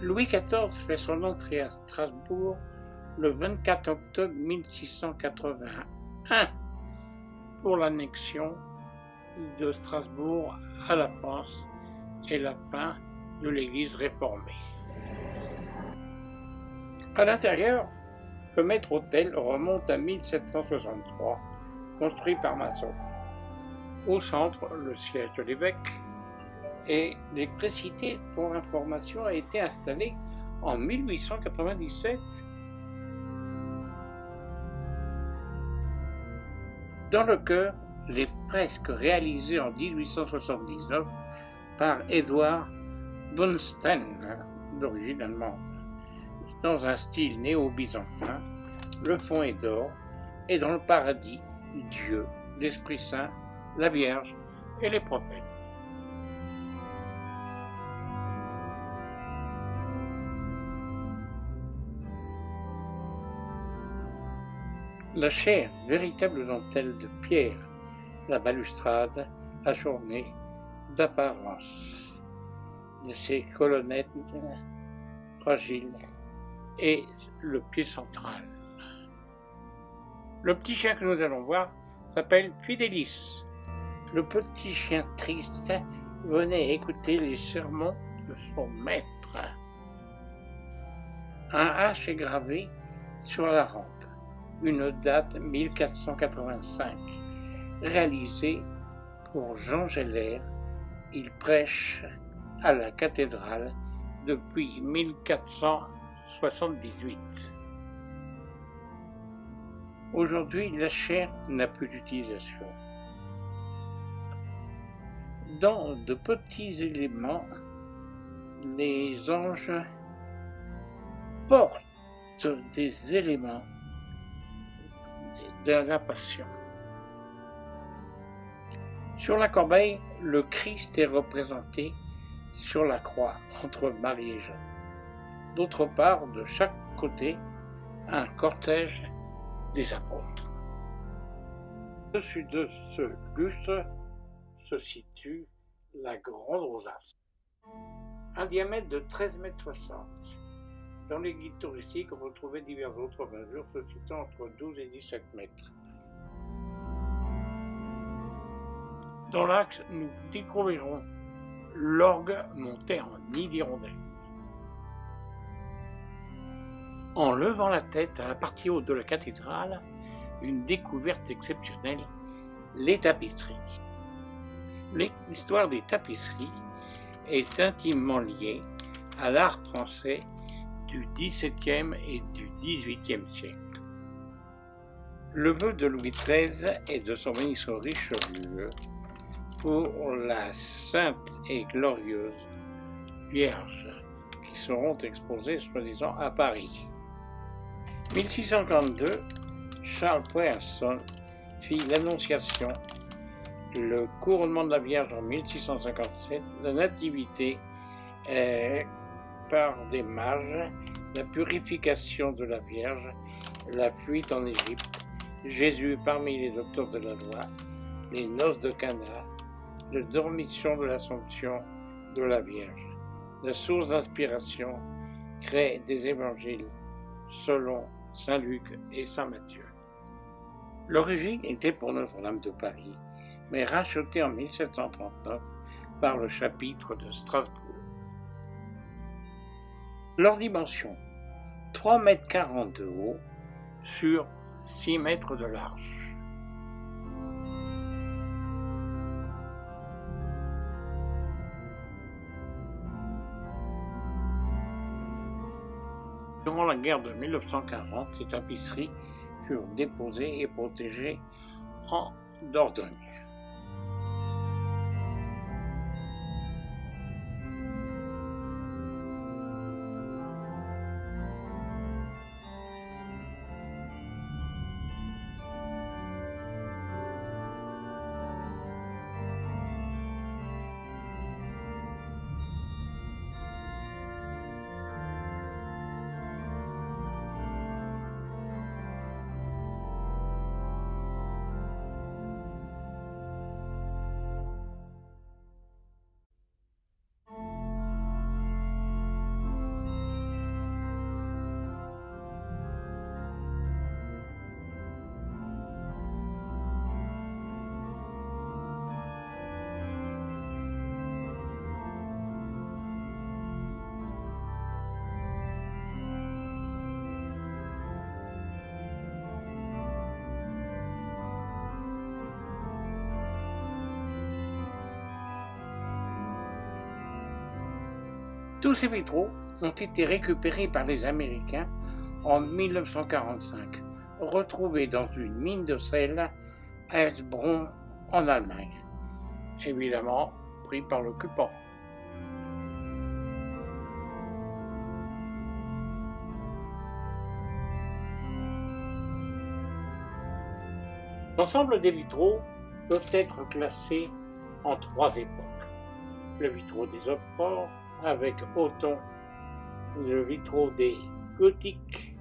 Louis XIV fait son entrée à Strasbourg le 24 octobre 1681 pour l'annexion de Strasbourg à la France et la fin de l'Église réformée. À l'intérieur, le maître-autel remonte à 1763, construit par Maçon. Au centre, le siège de l'évêque, et l'électricité, pour information, a été installée en 1897. Dans le chœur, les fresques réalisées en 1879 par Édouard Bunstein, d'origine allemande, dans un style néo-byzantin. Le fond est d'or, et dans le paradis, Dieu, l'Esprit Saint, la Vierge et les prophètes. La chair, véritable dentelle de pierre, la balustrade ajournée d'apparence de ses colonnettes fragiles et le pied central. Le petit chien que nous allons voir s'appelle Fidélis. Le petit chien triste venait écouter les sermons de son maître. Un H est gravé sur la rampe, une date 1485, réalisée pour Jean Geller. Il prêche à la cathédrale depuis 1478. Aujourd'hui, la chair n'a plus d'utilisation. Dans de petits éléments, les anges portent des éléments de la passion. Sur la corbeille, le Christ est représenté sur la croix entre Marie et Jean. D'autre part, de chaque côté, un cortège des apôtres. Au-dessus de ce buste se situe la grande rosace, un diamètre de 13,60 m. Dans les guides touristiques, on retrouvait diverses autres mesures se situant entre 12 et 17 mètres. Dans l'axe, nous découvrirons l'orgue monté en nid d'hirondelle. En levant la tête à la partie haute de la cathédrale, une découverte exceptionnelle, les tapisseries. L'histoire des tapisseries est intimement liée à l'art français du XVIIe et du XVIIIe siècle. Le vœu de Louis XIII et de son ministre Richelieu pour la sainte et glorieuse Vierge, qui seront exposées soi-disant à Paris. 1642, Charles Poinçon fit l'Annonciation, le couronnement de la Vierge en 1657, la Nativité par des mages, la purification de la Vierge, la fuite en Égypte, Jésus parmi les docteurs de la loi, les noces de Cana, la dormition de l'Assomption de la Vierge. La source d'inspiration crée des évangiles selon Saint Luc et Saint Matthieu. L'origine était pour Notre-Dame de Paris, mais rachetée en 1739 par le chapitre de Strasbourg. Leur dimension, 3,40 m de haut sur 6 mètres de large. Durant la guerre de 1940, ces tapisseries furent déposées et protégées en Dordogne. Tous ces vitraux ont été récupérés par les Américains en 1945, retrouvés dans une mine de sel à Heilbronn en Allemagne, évidemment pris par l'occupant. L'ensemble des vitraux peut être classé en 3 époques. Le vitraux des empereurs avec Othon, le vitraux des gothiques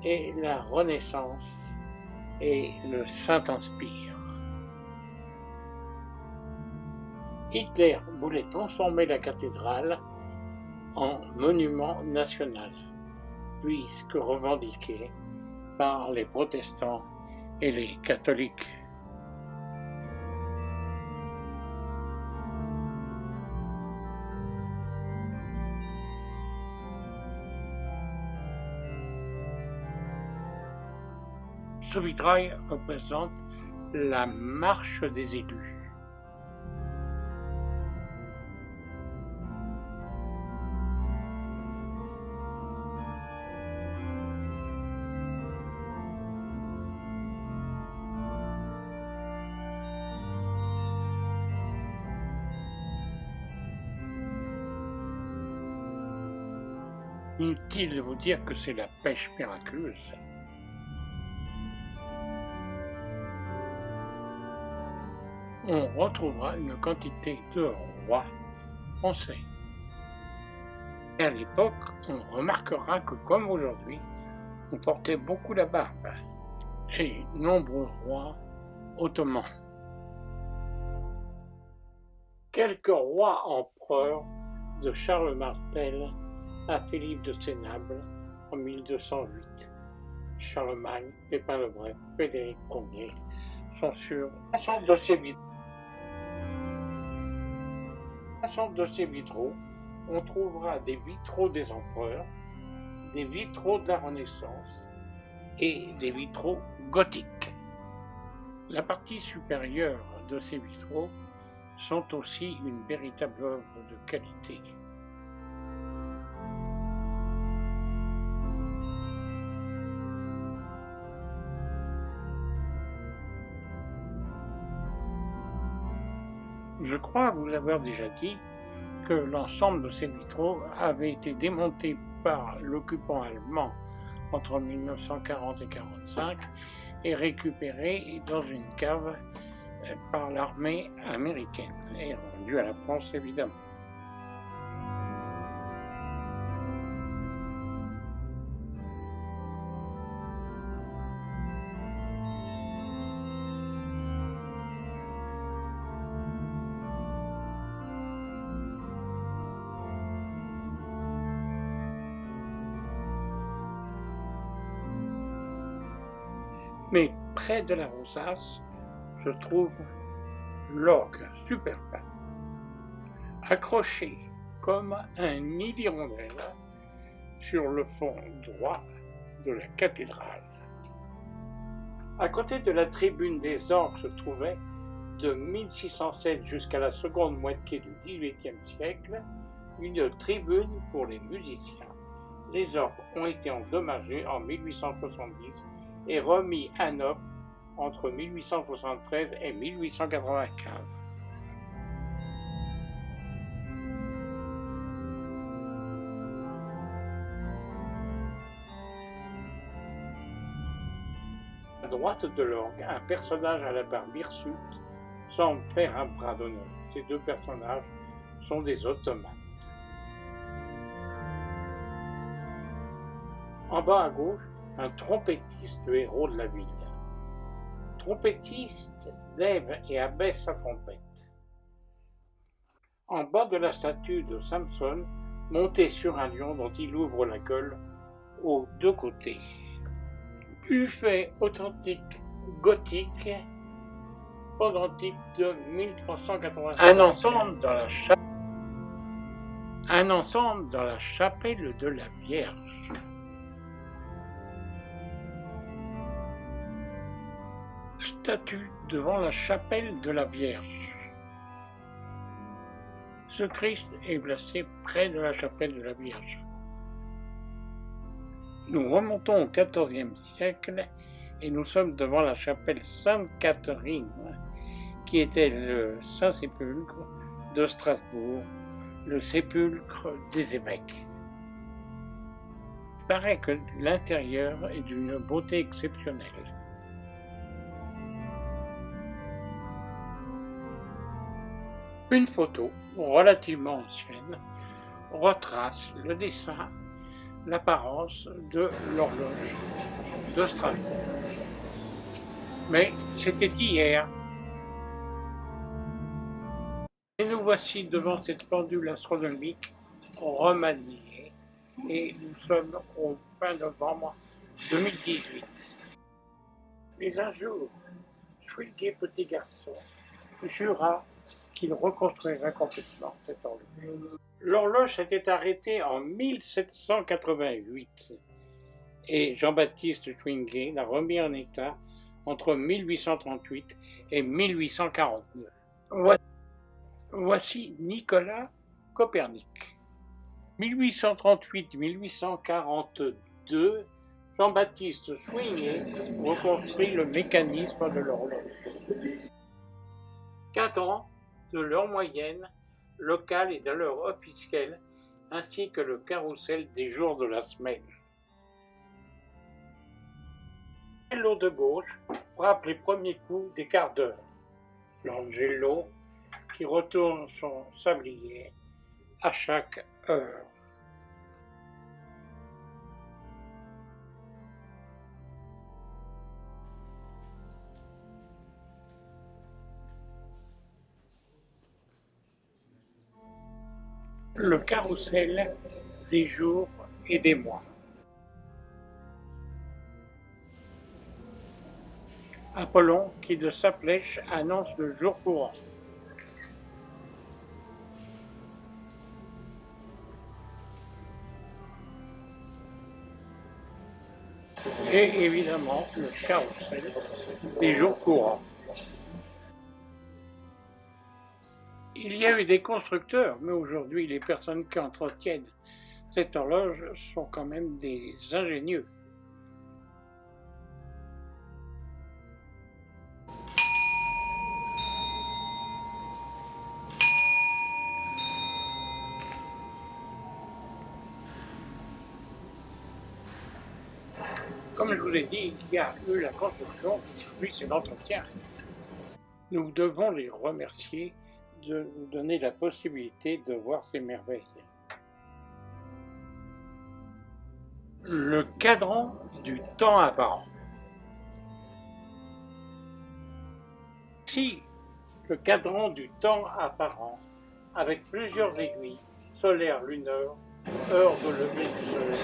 et la Renaissance et le Saint-Empire. Hitler voulait transformer la cathédrale en monument national, puisque revendiqué par les protestants et les catholiques. Ce vitrail représente la marche des élus. Inutile de vous dire que c'est la pêche miraculeuse. On retrouvera une quantité de rois français. Et à l'époque, on remarquera que comme aujourd'hui, on portait beaucoup la barbe, et nombreux rois ottomans. Quelques rois empereurs de Charles Martel à Philippe de Sénable en 1208. Charlemagne, Pépin le Bref, Frédéric Ier sont sur l'ensemble de ces vitraux. L'ensemble de ces vitraux, on trouvera des vitraux des empereurs, des vitraux de la Renaissance et des vitraux gothiques. La partie supérieure de ces vitraux sont aussi une véritable œuvre de qualité. Je crois vous avoir déjà dit que l'ensemble de ces vitraux avait été démonté par l'occupant allemand entre 1940 et 1945 et récupéré dans une cave par l'armée américaine et rendu à la France évidemment. Mais près de la rosace se trouve l'orgue superbe, accroché comme un nid d'hirondelle sur le fond droit de la cathédrale. À côté de la tribune des orgues se trouvait, de 1607 jusqu'à la seconde moitié du XVIIIe siècle, une tribune pour les musiciens. Les orgues ont été endommagés en 1870 et remis à neuf entre 1873 et 1895. À droite de l'orgue, un personnage à la barbe hirsute semble faire un bras d'honneur. Ces deux personnages sont des automates. En bas à gauche, un trompettiste, le héros de la ville. Trompettiste lève et abaisse sa trompette. En bas de la statue de Samson, monté sur un lion dont il ouvre la gueule aux deux côtés. Buffet authentique gothique, pendentif de 1380. Un ensemble dans la chapelle de la Vierge. Statue devant la chapelle de la Vierge. Ce Christ est placé près de la chapelle de la Vierge. Nous remontons au XIVe siècle et nous sommes devant la chapelle Sainte-Catherine, qui était le Saint-Sépulcre de Strasbourg, le sépulcre des évêques. Il paraît que l'intérieur est d'une beauté exceptionnelle. Une photo relativement ancienne retrace le dessin, l'apparence de l'horloge de Strasbourg. Mais c'était hier. Et nous voici devant cette pendule astronomique remaniée et nous sommes au fin novembre 2018. Mais un jour, Schwilguet, petit garçon, jura qu'il reconstruirait complètement cette horloge. L'horloge s'était arrêtée en 1788 et Jean-Baptiste Schwilguet l'a remis en état entre 1838 et 1849. Voici Nicolas Copernic. 1838-1842, Jean-Baptiste Schwilguet reconstruit le mécanisme de l'horloge. Cadran de l'heure moyenne, locale et de l'heure officielle, ainsi que le carrousel des jours de la semaine. L'Angelo de gauche frappe les premiers coups des quarts d'heure. L'Angelo qui retourne son sablier à chaque heure. Le carrousel des jours et des mois. Apollon qui de sa flèche annonce le jour courant. Et évidemment le carrousel des jours courants. Il y a eu des constructeurs, mais aujourd'hui les personnes qui entretiennent cette horloge sont quand même des ingénieux. Comme je vous ai dit, il y a eu la construction, puis c'est l'entretien. Nous devons les remercier de nous donner la possibilité de voir ces merveilles. Le cadran du temps apparent. Ici, le cadran du temps apparent, avec plusieurs aiguilles, solaires, lunaires, heure de lever du soleil,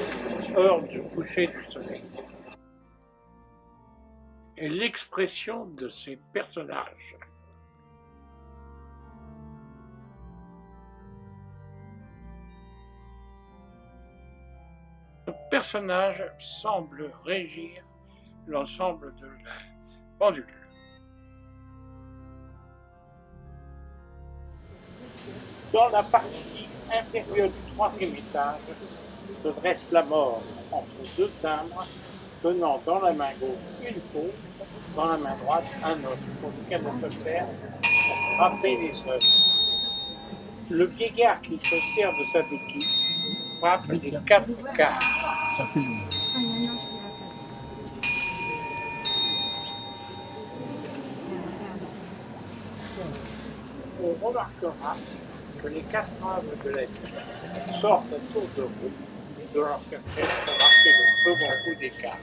heure du coucher du soleil. Et l'expression de ces personnages. Le personnage semble régir l'ensemble de la pendule. Dans la partie inférieure du troisième étage se dresse la mort entre deux timbres, tenant dans la main gauche une faux, dans la main droite un autre, pour lequel on se sert pour frapper les œufs. Le vieillard qui se sert de sa béquille frappe les quatre quarts. On remarquera que les quatre âmes de la vie sortent à tour de roue de leur cachette pour marquer le second coup d'écart.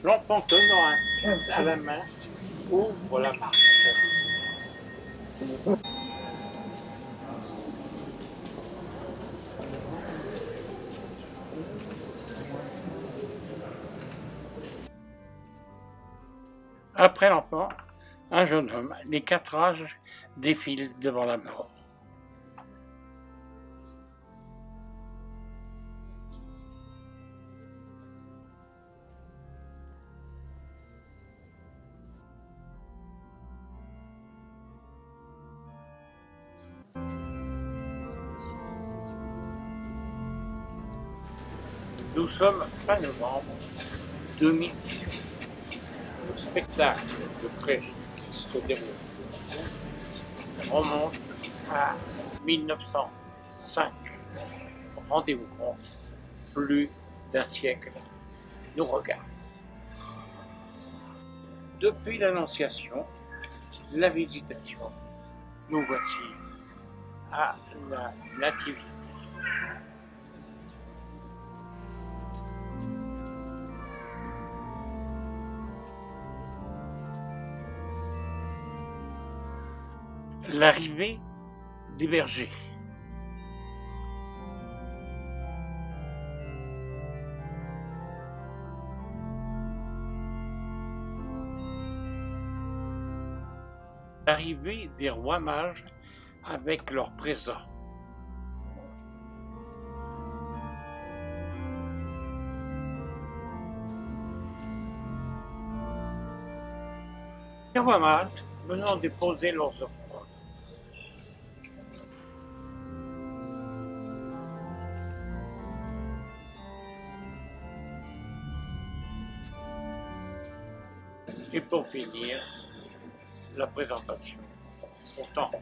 L'enfant tenant un fils à la main ouvre la marche. Après l'enfant, un jeune homme, les quatre âges défilent devant la mort. Nous sommes fin novembre 2018. Le spectacle de crèche qui se déroule remonte à 1905. Rendez-vous compte, plus d'un siècle nous regarde. Depuis l'Annonciation, la Visitation, nous voici à la Nativité. L'arrivée des bergers. L'arrivée des rois mages avec leurs présents. Les rois mages venant déposer leurs offrandes. Et pour finir, la présentation au temple.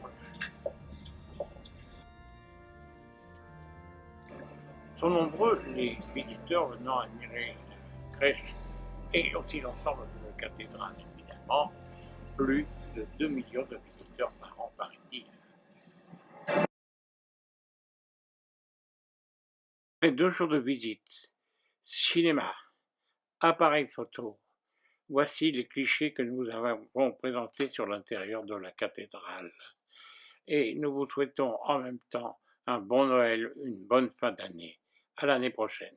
Sont nombreux les visiteurs venant admirer la crèche et aussi l'ensemble de la cathédrale, évidemment. Plus de 2 millions de visiteurs par an, paraît-il. Après 2 jours de visite, cinéma, appareil photo, voici les clichés que nous avons présentés sur l'intérieur de la cathédrale. Et nous vous souhaitons en même temps un bon Noël, une bonne fin d'année. À l'année prochaine.